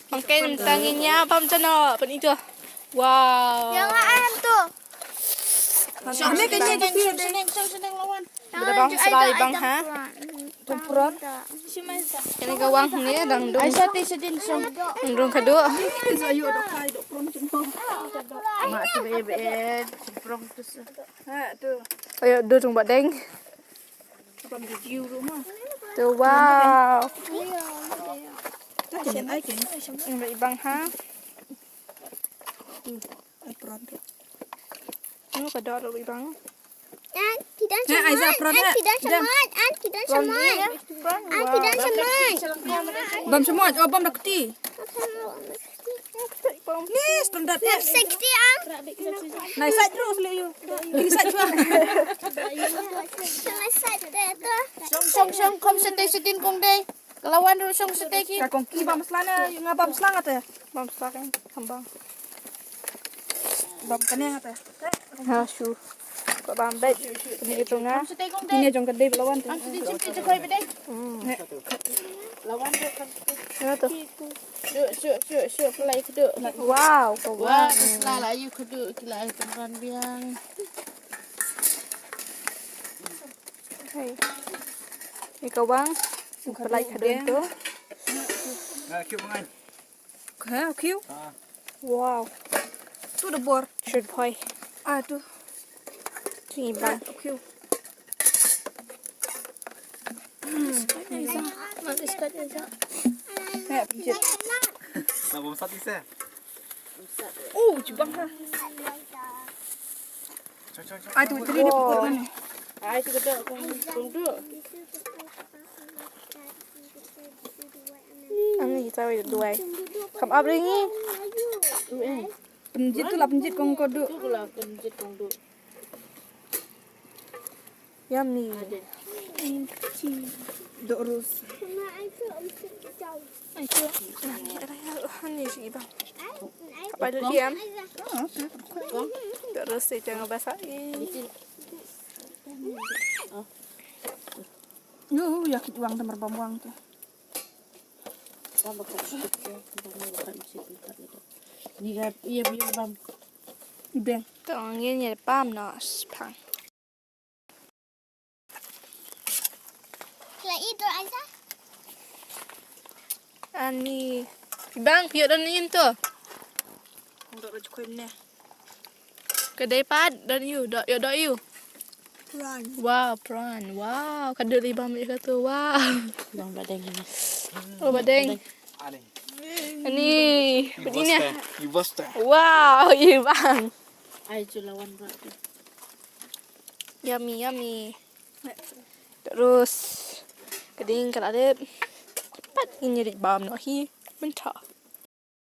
Makin tanginya bamja no, pen itu. Wow. Jangan tu. Ini kayaknya Seneng lawan. Ada bang serai bang ha. Tumpron. Ini kawang ni dangdung. Aisyah ti sedin song. Dangdung khaduh. Ayo dok kai dok pron cuma. Mak tu bebek semprong tu. Ha tu. Ayo dua tung badeng. Apa review rumah. Tu wow. Ken ai ken. Ini bang ha. Ai pron tu. Ini khaduh lo bang. Tidak Ha Aiza pron ha. Tidak semut. Tidak semut. Tidak semut. Bam semua. Oh bam dah kuti. Ni standar. 60 ang. Naik sat terus le you. Kini sat juga. Selesai tu. Song kom sedin kong deh. Kelawan dulu song sedih ki. Ka kongki bam selana, you ngabam selang ata. Bam sekarang kambang. Bam kaneng ata. Ha shu. Kau bam baik. Ini itu ngah. Sedih kong Ini jong kedai lawan tu. sedih cipit je koi bedeng. Lawan dulu kan. Ya tu. Syuk pelai khaduh. Wow, Wah, kawang. selalah you khaduh kilai tempat biang. Hai. Ini kawang. Pelai khaduh tu. Kêu bằng anh. Ha kiu. Wow. Tu dah bor. Should poi. Ah tu. Ini bang. Kiu. Ha pijit. Là bom sắt đi xe. Oh, jubang ha. Cho. Ah tu tadi dia pukul mana? Ai tu khaduh kong duk. Ani kita dua. Kam ab ringi. Penjit tu lah penjit kong koduk. Tu pula penjit kong duk. Yummy. Dok rus. Ini sih bang. Apa itu diam? Terus saya jangan basahin. Yo, yakit uang tamar bam uang tu. Ni ga iya bam. Ibeng. Tangin ya pam nas pang. Leit tu Aisyah. Ani. Bang, piot dan ini tu. Dok raju koi ni. Kedai pad dan you, dok you. Run. Wow, prawn. Wow, khaduh di bam ya tu. Wow. Bang badeng ni. Oh, badeng. Ani. Ini, begini. You bosta. Wow, iya bang. Ai tu lawan buat tu. Yummy. Terus keding kalau ada cepat ini di bam no hi mentah.